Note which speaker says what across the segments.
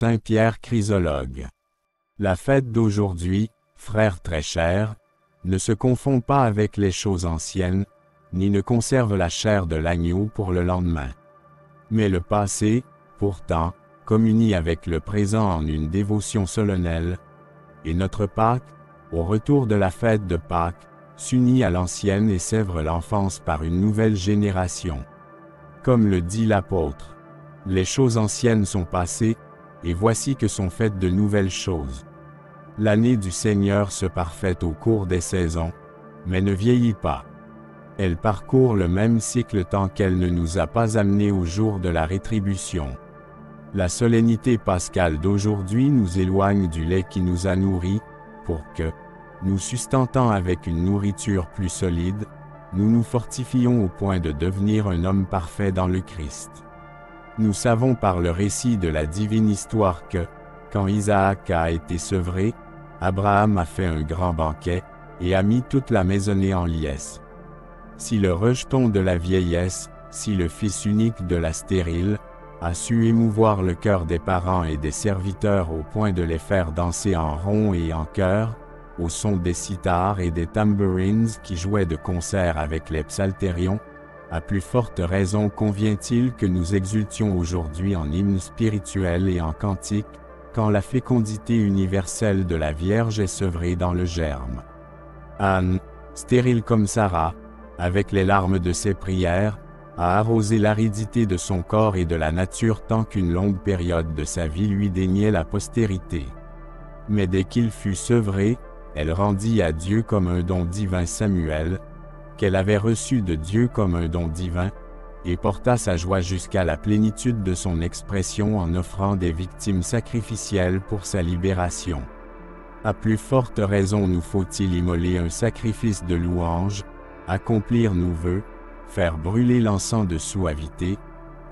Speaker 1: Saint Pierre Chrysologue. La fête d'aujourd'hui, frères très chers, ne se confond pas avec les choses anciennes, ni ne conserve la chair de l'agneau pour le lendemain. Mais le passé, pourtant, communie avec le présent en une dévotion solennelle, et notre Pâque, au retour de la fête de Pâques, s'unit à l'ancienne et sèvre l'enfance par une nouvelle génération. Comme le dit l'apôtre, « Les choses anciennes sont passées, et voici que sont faites de nouvelles choses. » L'année du Seigneur se parfaite au cours des saisons, mais ne vieillit pas. Elle parcourt le même cycle tant qu'elle ne nous a pas amenés au jour de la rétribution. La solennité pascale d'aujourd'hui nous éloigne du lait qui nous a nourris, pour que, nous sustentant avec une nourriture plus solide, nous nous fortifions au point de devenir un homme parfait dans le Christ. Nous savons par le récit de la divine histoire que, quand Isaac a été sevré, Abraham a fait un grand banquet, et a mis toute la maisonnée en liesse. Si le rejeton de la vieillesse, si le fils unique de la stérile, a su émouvoir le cœur des parents et des serviteurs au point de les faire danser en rond et en chœur, au son des sitars et des tambourines qui jouaient de concert avec les psaltérions, à plus forte raison convient-il que nous exultions aujourd'hui en hymnes spirituels et en cantiques, quand la fécondité universelle de la Vierge est sevrée dans le germe. Anne, stérile comme Sarah, avec les larmes de ses prières, a arrosé l'aridité de son corps et de la nature tant qu'une longue période de sa vie lui daignait la postérité. Mais dès qu'il fut sevré, elle rendit à Dieu comme un don divin Samuel, qu'elle avait reçu de Dieu comme un don divin, et porta sa joie jusqu'à la plénitude de son expression en offrant des victimes sacrificielles pour sa libération. À plus forte raison nous faut-il immoler un sacrifice de louange, accomplir nos vœux, faire brûler l'encens de suavité,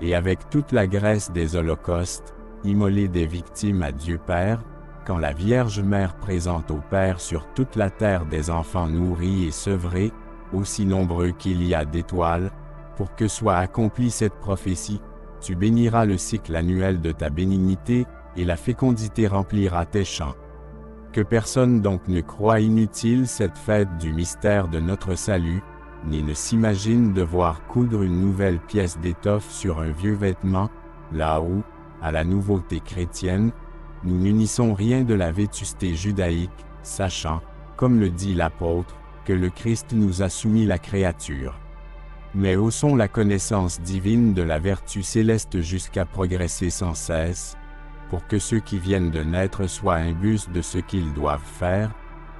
Speaker 1: et avec toute la graisse des holocaustes, immoler des victimes à Dieu Père, quand la Vierge Mère présente au Père sur toute la terre des enfants nourris et sevrés, aussi nombreux qu'il y a d'étoiles, pour que soit accomplie cette prophétie, tu béniras le cycle annuel de ta bénignité, et la fécondité remplira tes champs. Que personne donc ne croie inutile cette fête du mystère de notre salut, ni ne s'imagine devoir coudre une nouvelle pièce d'étoffe sur un vieux vêtement, là où, à la nouveauté chrétienne, nous n'unissons rien de la vétusté judaïque, sachant, comme le dit l'apôtre, que le Christ nous a soumis la créature. Mais haussons la connaissance divine de la vertu céleste jusqu'à progresser sans cesse, pour que ceux qui viennent de naître soient imbus de ce qu'ils doivent faire,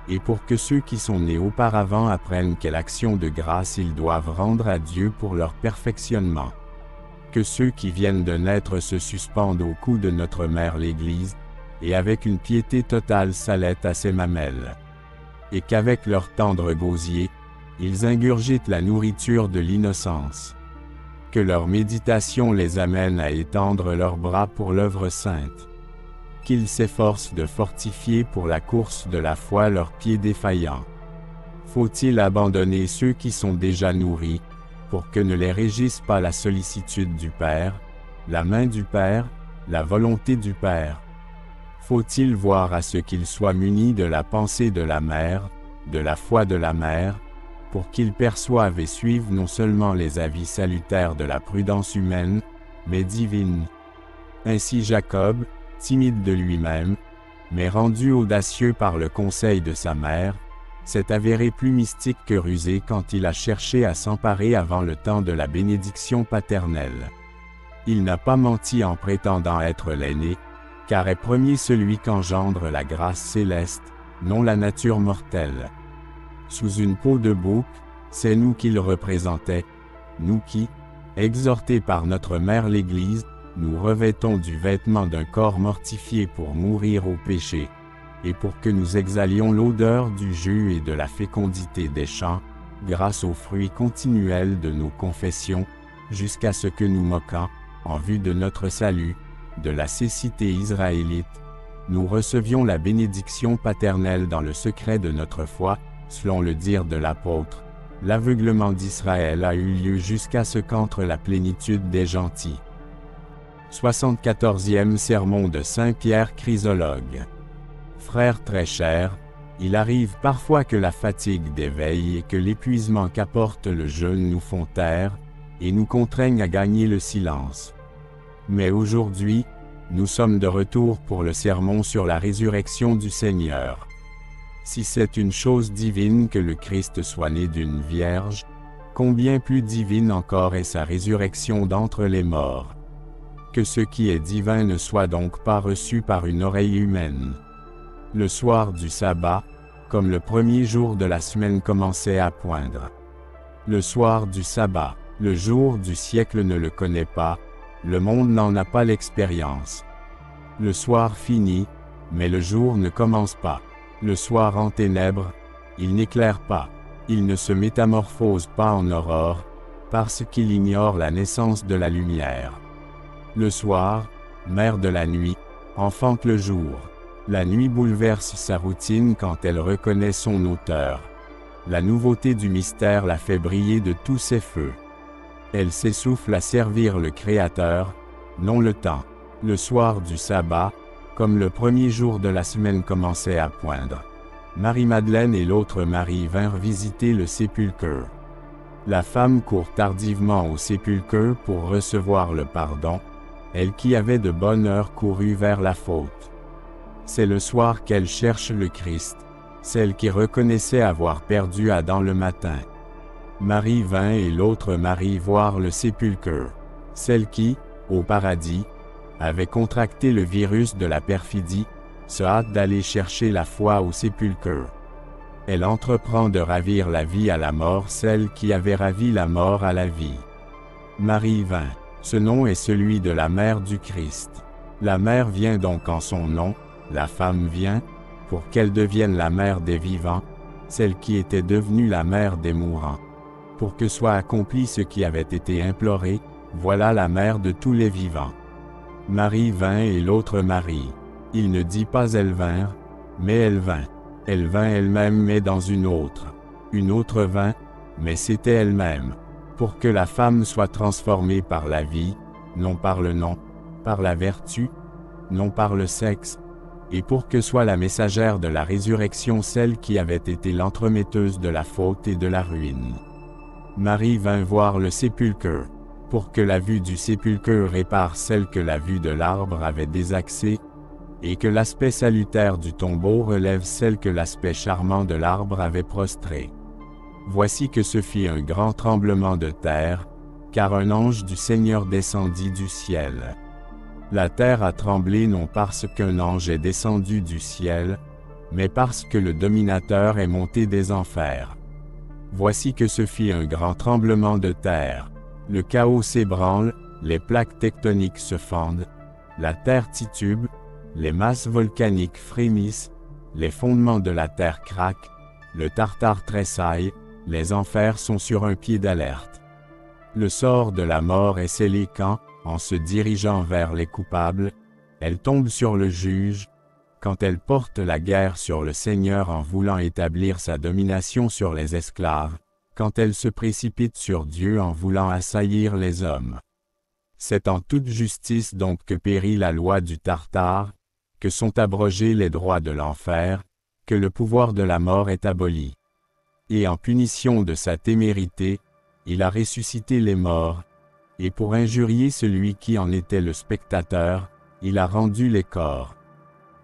Speaker 1: et pour que ceux qui sont nés auparavant apprennent quelle action de grâce ils doivent rendre à Dieu pour leur perfectionnement. Que ceux qui viennent de naître se suspendent au cou de notre mère l'Église, et avec une piété totale s'allaitent à ses mamelles. Et qu'avec leur tendre gosier, ils ingurgitent la nourriture de l'innocence. Que leur méditation les amène à étendre leurs bras pour l'œuvre sainte. Qu'ils s'efforcent de fortifier pour la course de la foi leurs pieds défaillants. Faut-il abandonner ceux qui sont déjà nourris, pour que ne les régisse pas la sollicitude du Père, la main du Père, la volonté du Père? Faut-il voir à ce qu'ils soient munis de la pensée de la Mère, de la foi de la Mère, pour qu'ils perçoivent et suivent non seulement les avis salutaires de la prudence humaine, mais divine? Ainsi Jacob, timide de lui-même, mais rendu audacieux par le conseil de sa mère, s'est avéré plus mystique que rusé quand il a cherché à s'emparer avant le temps de la bénédiction paternelle. Il n'a pas menti en prétendant être l'aîné, car est premier celui qu'engendre la grâce céleste, non la nature mortelle. Sous une peau de bouc, c'est nous qu'il représentait, nous qui, exhortés par notre mère l'Église, nous revêtons du vêtement d'un corps mortifié pour mourir au péché, et pour que nous exhalions l'odeur du jus et de la fécondité des champs, grâce aux fruits continuels de nos confessions, jusqu'à ce que nous moquant, en vue de notre salut, de la cécité israélite, nous recevions la bénédiction paternelle dans le secret de notre foi, selon le dire de l'apôtre. L'aveuglement d'Israël a eu lieu jusqu'à ce qu'entre la plénitude des gentils. 74e sermon de Saint Pierre Chrysologue. Frères très chers, il arrive parfois que la fatigue des veilles et que l'épuisement qu'apporte le jeûne nous font taire, et nous contraignent à gagner le silence. Mais aujourd'hui, nous sommes de retour pour le sermon sur la résurrection du Seigneur. Si c'est une chose divine que le Christ soit né d'une vierge, combien plus divine encore est sa résurrection d'entre les morts. Que ce qui est divin ne soit donc pas reçu par une oreille humaine. Le soir du sabbat, comme le premier jour de la semaine commençait à poindre. Le soir du sabbat, le jour du siècle ne le connaît pas, le monde n'en a pas l'expérience. Le soir finit, mais le jour ne commence pas. Le soir en ténèbres, il n'éclaire pas, il ne se métamorphose pas en aurore, parce qu'il ignore la naissance de la lumière. Le soir, mère de la nuit, enfante le jour. La nuit bouleverse sa routine quand elle reconnaît son auteur. La nouveauté du mystère la fait briller de tous ses feux. Elle s'essouffle à servir le Créateur, non le temps. Le soir du sabbat, comme le premier jour de la semaine commençait à poindre. Marie-Madeleine et l'autre Marie vinrent visiter le sépulcre. La femme court tardivement au sépulcre pour recevoir le pardon, elle qui avait de bonne heure couru vers la faute. C'est le soir qu'elle cherche le Christ, celle qui reconnaissait avoir perdu Adam le matin. Marie vint et l'autre Marie voir le sépulcre, celle qui, au paradis, avait contracté le virus de la perfidie, se hâte d'aller chercher la foi au sépulcre. Elle entreprend de ravir la vie à la mort celle qui avait ravi la mort à la vie. Marie vint. Ce nom est celui de la mère du Christ. La mère vient donc en son nom, la femme vient, pour qu'elle devienne la mère des vivants, celle qui était devenue la mère des mourants. Pour que soit accompli ce qui avait été imploré, voilà la mère de tous les vivants. Marie vint et l'autre Marie. Il ne dit pas elles vinrent, mais elle vint. Elle vint elle-même mais dans une autre. Une autre vint, mais c'était elle-même. Pour que la femme soit transformée par la vie, non par le nom, par la vertu, non par le sexe, et pour que soit la messagère de la résurrection celle qui avait été l'entremetteuse de la faute et de la ruine. Marie vint voir le sépulcre, pour que la vue du sépulcre répare celle que la vue de l'arbre avait désaxée, et que l'aspect salutaire du tombeau relève celle que l'aspect charmant de l'arbre avait prostrée. Voici que ce fit un grand tremblement de terre, car un ange du Seigneur descendit du ciel. La terre a tremblé non parce qu'un ange est descendu du ciel, mais parce que le dominateur est monté des enfers. Voici que ce fit un grand tremblement de terre. Le chaos s'ébranle, les plaques tectoniques se fendent, la terre titube, les masses volcaniques frémissent, les fondements de la terre craquent, le Tartare tressaille, les enfers sont sur un pied d'alerte. Le sort de la mort est scellé quand, en se dirigeant vers les coupables, elle tombe sur le juge, quand elle porte la guerre sur le Seigneur en voulant établir sa domination sur les esclaves, quand elle se précipite sur Dieu en voulant assaillir les hommes. C'est en toute justice donc que périt la loi du Tartare, que sont abrogés les droits de l'enfer, que le pouvoir de la mort est aboli. Et en punition de sa témérité, il a ressuscité les morts, et pour injurier celui qui en était le spectateur, il a rendu les corps.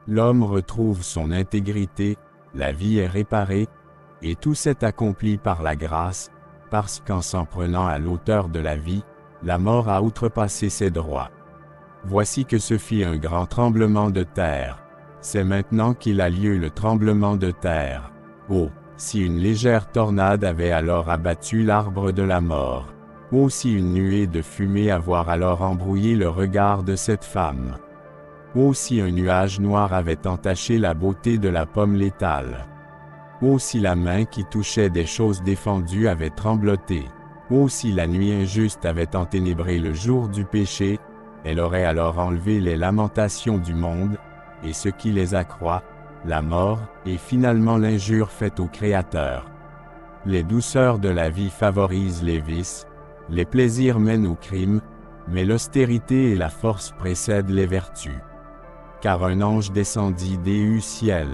Speaker 1: L'homme retrouve son intégrité, la vie est réparée, et tout s'est accompli par la grâce, parce qu'en s'en prenant à l'auteur de la vie, la mort a outrepassé ses droits. Voici que ce fit un grand tremblement de terre. C'est maintenant qu'il a lieu le tremblement de terre. Oh, si une légère tornade avait alors abattu l'arbre de la mort! Oh, si une nuée de fumée avoir alors embrouillé le regard de cette femme! Oh, si un nuage noir avait entaché la beauté de la pomme létale! Oh, si la main qui touchait des choses défendues avait trembloté! Oh, si la nuit injuste avait enténébré le jour du péché, elle aurait alors enlevé les lamentations du monde, et ce qui les accroît, la mort, et finalement l'injure faite au Créateur. Les douceurs de la vie favorisent les vices, les plaisirs mènent au crime, mais l'austérité et la force précèdent les vertus. Car un ange descendit du ciel.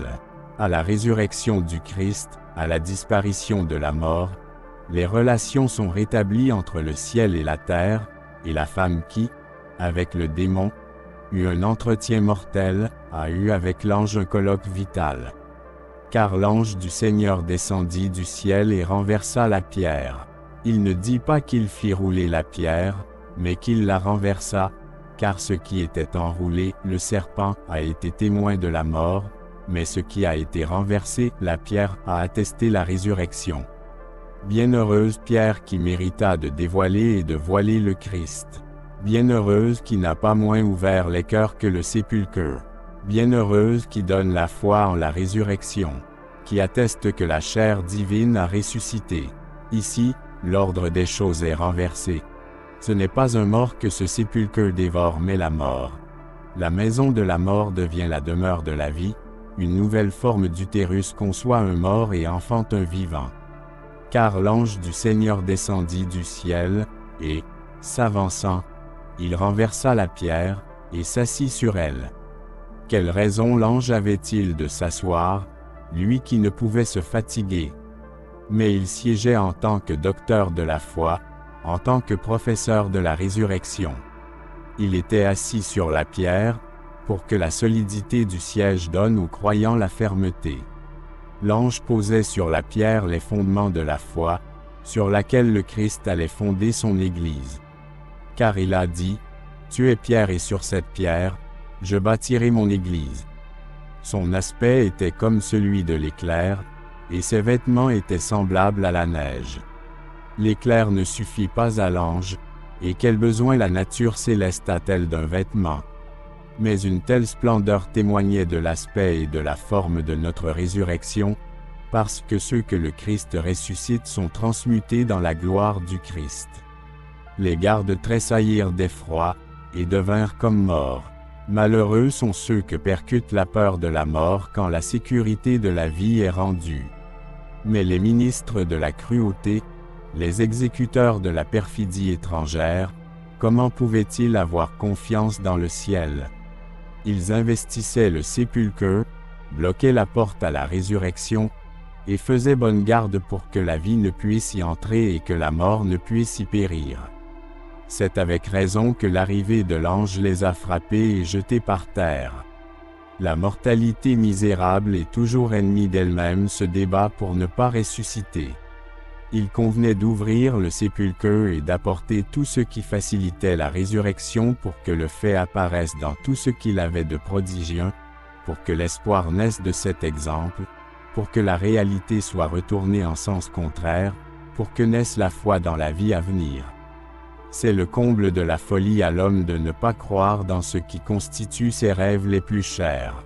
Speaker 1: À la résurrection du Christ, à la disparition de la mort, les relations sont rétablies entre le ciel et la terre, et la femme qui, avec le démon, eut un entretien mortel, a eu avec l'ange un colloque vital. Car l'ange du Seigneur descendit du ciel et renversa la pierre. Il ne dit pas qu'il fit rouler la pierre, mais qu'il la renversa, car ce qui était enroulé, le serpent, a été témoin de la mort, mais ce qui a été renversé, la pierre, a attesté la résurrection. Bienheureuse Pierre qui mérita de dévoiler et de voiler le Christ. Bienheureuse qui n'a pas moins ouvert les cœurs que le sépulcre. Bienheureuse qui donne la foi en la résurrection, qui atteste que la chair divine a ressuscité. Ici, l'ordre des choses est renversé. Ce n'est pas un mort que ce sépulcre dévore mais la mort. La maison de la mort devient la demeure de la vie, une nouvelle forme d'utérus conçoit un mort et enfante un vivant. Car l'ange du Seigneur descendit du ciel, et, s'avançant, il renversa la pierre, et s'assit sur elle. Quelle raison l'ange avait-il de s'asseoir, lui qui ne pouvait se fatiguer? Mais il siégeait en tant que docteur de la foi, en tant que professeur de la résurrection. Il était assis sur la pierre, pour que la solidité du siège donne aux croyants la fermeté. L'ange posait sur la pierre les fondements de la foi, sur laquelle le Christ allait fonder son Église. Car il a dit, « Tu es pierre et sur cette pierre, je bâtirai mon Église. » Son aspect était comme celui de l'éclair, et ses vêtements étaient semblables à la neige. L'éclair ne suffit pas à l'ange, et quel besoin la nature céleste a-t-elle d'un vêtement? Mais une telle splendeur témoignait de l'aspect et de la forme de notre résurrection, parce que ceux que le Christ ressuscite sont transmutés dans la gloire du Christ. Les gardes tressaillirent d'effroi, et devinrent comme morts. Malheureux sont ceux que percute la peur de la mort quand la sécurité de la vie est rendue. Mais les ministres de la cruauté, les exécuteurs de la perfidie étrangère, comment pouvaient-ils avoir confiance dans le ciel? Ils investissaient le sépulcre, bloquaient la porte à la résurrection, et faisaient bonne garde pour que la vie ne puisse y entrer et que la mort ne puisse y périr. C'est avec raison que l'arrivée de l'ange les a frappés et jetés par terre. La mortalité misérable et toujours ennemie d'elle-même se débat pour ne pas ressusciter. Il convenait d'ouvrir le sépulcre et d'apporter tout ce qui facilitait la résurrection pour que le fait apparaisse dans tout ce qu'il avait de prodigieux, pour que l'espoir naisse de cet exemple, pour que la réalité soit retournée en sens contraire, pour que naisse la foi dans la vie à venir. C'est le comble de la folie à l'homme de ne pas croire dans ce qui constitue ses rêves les plus chers.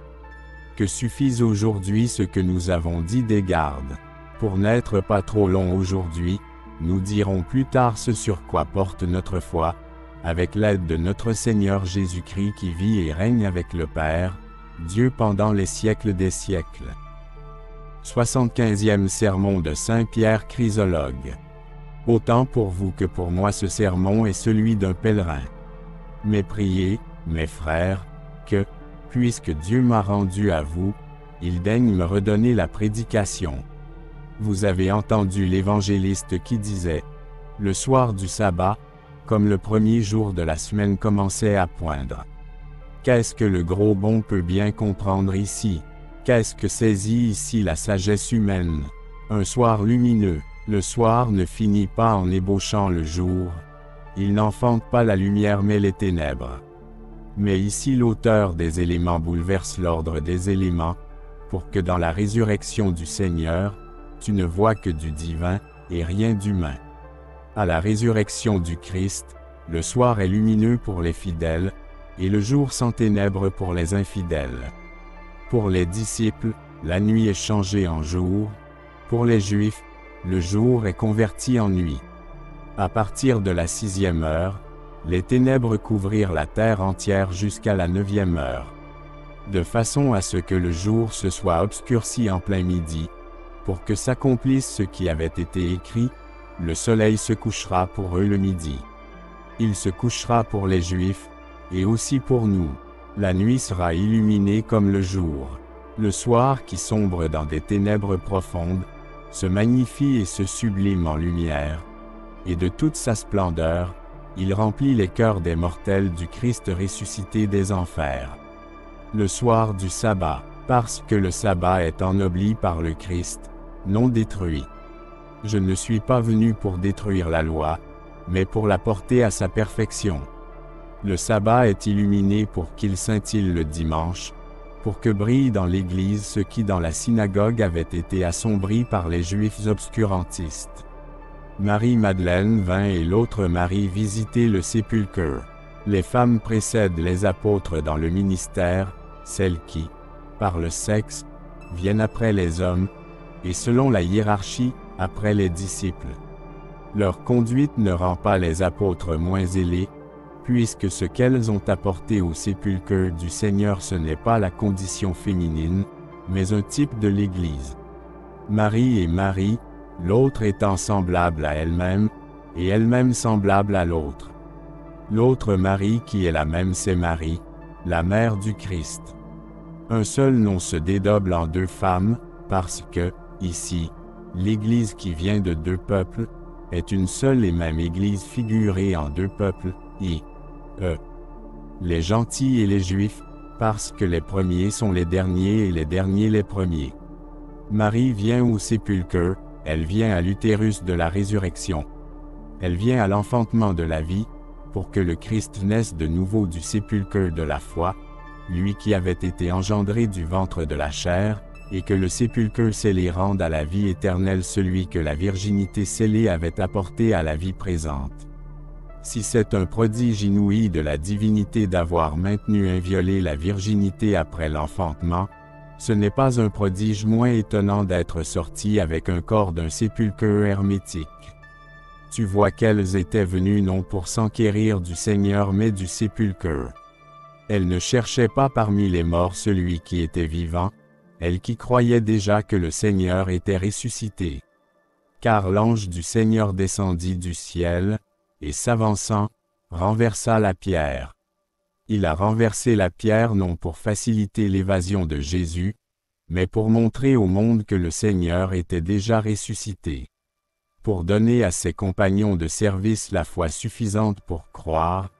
Speaker 1: Que suffise aujourd'hui ce que nous avons dit des gardes. Pour n'être pas trop long aujourd'hui, nous dirons plus tard ce sur quoi porte notre foi, avec l'aide de notre Seigneur Jésus-Christ qui vit et règne avec le Père, Dieu pendant les siècles des siècles. 75e sermon de Saint Pierre Chrysologue. Autant pour vous que pour moi ce sermon est celui d'un pèlerin. Mais priez, mes frères, que, puisque Dieu m'a rendu à vous, il daigne me redonner la prédication. Vous avez entendu l'évangéliste qui disait, « Le soir du sabbat, comme le premier jour de la semaine commençait à poindre. » Qu'est-ce que le gros bon peut bien comprendre ici? Qu'est-ce que saisit ici la sagesse humaine? Un soir lumineux, le soir ne finit pas en ébauchant le jour. Il n'enfante pas la lumière mais les ténèbres. Mais ici l'auteur des éléments bouleverse l'ordre des éléments, pour que dans la résurrection du Seigneur, tu ne vois que du divin, et rien d'humain. À la résurrection du Christ, le soir est lumineux pour les fidèles, et le jour sans ténèbres pour les infidèles. Pour les disciples, la nuit est changée en jour, pour les Juifs, le jour est converti en nuit. À partir de la 6e heure, les ténèbres couvrirent la terre entière jusqu'à la 9e heure. De façon à ce que le jour se soit obscurci en plein midi, pour que s'accomplisse ce qui avait été écrit, le soleil se couchera pour eux le midi. Il se couchera pour les Juifs, et aussi pour nous. La nuit sera illuminée comme le jour. Le soir qui sombre dans des ténèbres profondes, se magnifie et se sublime en lumière. Et de toute sa splendeur, il remplit les cœurs des mortels du Christ ressuscité des enfers. Le soir du sabbat, parce que le sabbat est ennobli par le Christ, non détruit. Je ne suis pas venu pour détruire la loi, mais pour la porter à sa perfection. Le sabbat est illuminé pour qu'il scintille le dimanche, pour que brille dans l'Église ce qui dans la synagogue avait été assombri par les Juifs obscurantistes. Marie-Madeleine vint et l'autre Marie visiter le sépulcre. Les femmes précèdent les apôtres dans le ministère, celles qui, par le sexe, viennent après les hommes, et selon la hiérarchie, après les disciples. Leur conduite ne rend pas les apôtres moins zélés, puisque ce qu'elles ont apporté au sépulcre du Seigneur ce n'est pas la condition féminine, mais un type de l'Église. Marie et Marie, l'autre étant semblable à elle-même, et elle-même semblable à l'autre. L'autre Marie qui est la même c'est Marie, la mère du Christ. Un seul nom se dédoble en deux femmes, parce que, ici, l'Église qui vient de deux peuples, est une seule et même Église figurée en deux peuples, les gentils et les juifs, parce que les premiers sont les derniers et les derniers les premiers. Marie vient au sépulcre, elle vient à l'utérus de la résurrection. Elle vient à l'enfantement de la vie, pour que le Christ naisse de nouveau du sépulcre de la foi, lui qui avait été engendré du ventre de la chair, et que le sépulcre scellé rende à la vie éternelle celui que la virginité scellée avait apporté à la vie présente. Si c'est un prodige inouï de la divinité d'avoir maintenu inviolée la virginité après l'enfantement, ce n'est pas un prodige moins étonnant d'être sorti avec un corps d'un sépulcre hermétique. Tu vois qu'elles étaient venues non pour s'enquérir du Seigneur mais du sépulcre. Elles ne cherchaient pas parmi les morts celui qui était vivant, elles qui croyaient déjà que le Seigneur était ressuscité. Car l'ange du Seigneur descendit du ciel, et s'avançant, renversa la pierre. Il a renversé la pierre non pour faciliter l'évasion de Jésus, mais pour montrer au monde que le Seigneur était déjà ressuscité. Pour donner à ses compagnons de service la foi suffisante pour croire,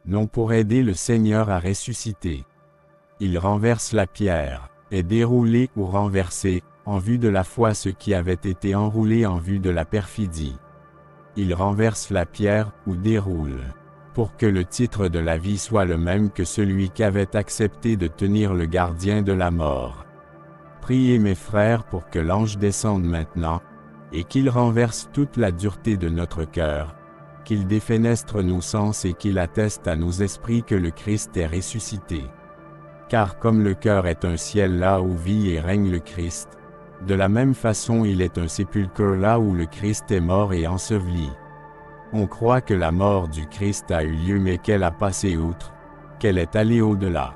Speaker 1: non pour aider le Seigneur à ressusciter. Il renverse la pierre, et déroulé ou renversé, en vue de la foi ce qui avait été enroulé en vue de la perfidie. Il renverse la pierre, ou déroule, pour que le titre de la vie soit le même que celui qu'avait accepté de tenir le gardien de la mort. Priez mes frères pour que l'ange descende maintenant, et qu'il renverse toute la dureté de notre cœur, qu'il défenestre nos sens et qu'il atteste à nos esprits que le Christ est ressuscité. Car comme le cœur est un ciel là où vit et règne le Christ, de la même façon il est un sépulcre là où le Christ est mort et enseveli. On croit que la mort du Christ a eu lieu mais qu'elle a passé outre, qu'elle est allée au-delà.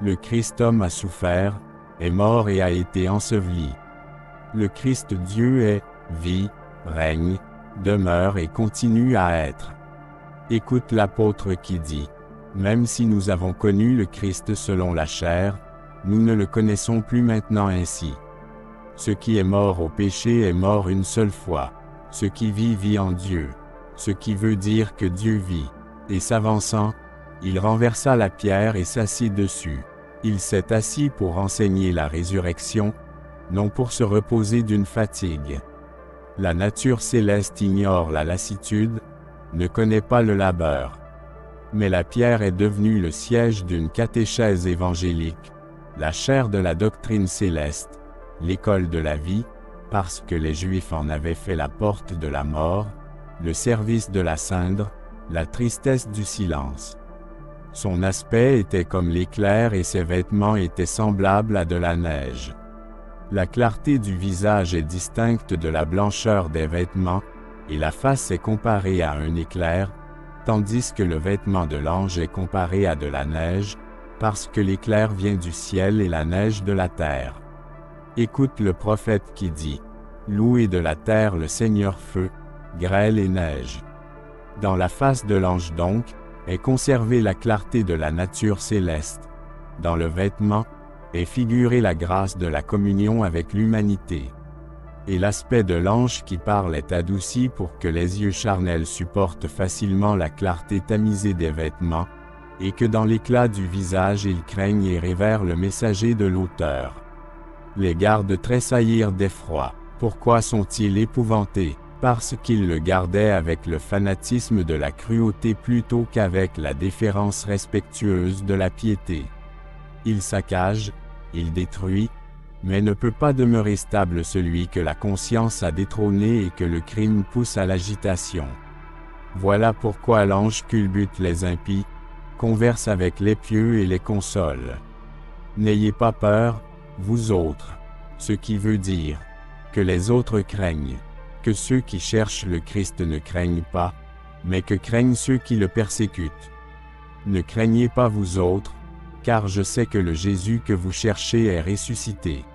Speaker 1: Le Christ homme a souffert, est mort et a été enseveli. Le Christ Dieu est, vit, règne, demeure et continue à être. Écoute l'apôtre qui dit, « Même si nous avons connu le Christ selon la chair, nous ne le connaissons plus maintenant ainsi. Ce qui est mort au péché est mort une seule fois, ce qui vit vit en Dieu, ce qui veut dire que Dieu vit. » Et s'avançant, il renversa la pierre et s'assit dessus. Il s'est assis pour enseigner la résurrection, non pour se reposer d'une fatigue. La nature céleste ignore la lassitude, ne connaît pas le labeur. Mais la pierre est devenue le siège d'une catéchèse évangélique, la chaire de la doctrine céleste, l'école de la vie, parce que les Juifs en avaient fait la porte de la mort, le service de la cindre, la tristesse du silence. Son aspect était comme l'éclair et ses vêtements étaient semblables à de la neige. La clarté du visage est distincte de la blancheur des vêtements, et la face est comparée à un éclair, tandis que le vêtement de l'ange est comparé à de la neige, parce que l'éclair vient du ciel et la neige de la terre. Écoute le prophète qui dit, « Louez de la terre le Seigneur feu, grêle et neige. » Dans la face de l'ange donc, est conservée la clarté de la nature céleste. Dans le vêtement, est figurée la grâce de la communion avec l'humanité. Et l'aspect de l'ange qui parle est adouci pour que les yeux charnels supportent facilement la clarté tamisée des vêtements, et que dans l'éclat du visage ils craignent et révèrent le messager de l'auteur. Les gardes tressaillirent d'effroi. Pourquoi sont-ils épouvantés? Parce qu'ils le gardaient avec le fanatisme de la cruauté plutôt qu'avec la déférence respectueuse de la piété. Il saccage, il détruit, mais ne peut pas demeurer stable celui que la conscience a détrôné et que le crime pousse à l'agitation. Voilà pourquoi l'ange culbute les impies, converse avec les pieux et les console. N'ayez pas peur, vous autres, ce qui veut dire que les autres craignent, que ceux qui cherchent le Christ ne craignent pas, mais que craignent ceux qui le persécutent. Ne craignez pas vous autres, car je sais que le Jésus que vous cherchez est ressuscité.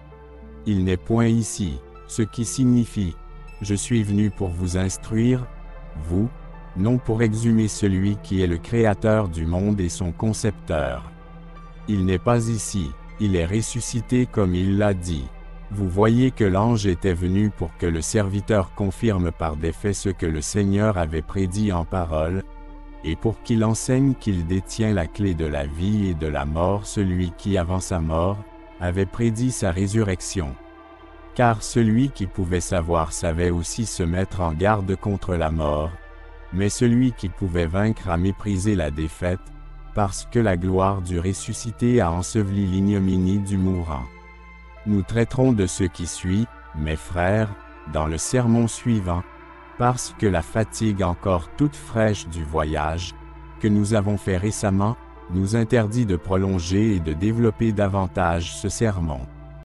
Speaker 1: Il n'est point ici, ce qui signifie, je suis venu pour vous instruire, vous, non pour exhumer celui qui est le Créateur du monde et son Concepteur. Il n'est pas ici, il est ressuscité comme il l'a dit. Vous voyez que l'ange était venu pour que le serviteur confirme par des faits ce que le Seigneur avait prédit en parole, et pour qu'il enseigne qu'il détient la clé de la vie et de la mort, celui qui avant sa mort, avait prédit sa résurrection. Car celui qui pouvait savoir savait aussi se mettre en garde contre la mort, mais celui qui pouvait vaincre a méprisé la défaite, parce que la gloire du ressuscité a enseveli l'ignominie du mourant. Nous traiterons de ce qui suit, mes frères, dans le sermon suivant, parce que la fatigue encore toute fraîche du voyage, que nous avons fait récemment, nous interdit de prolonger et de développer davantage ce sermon.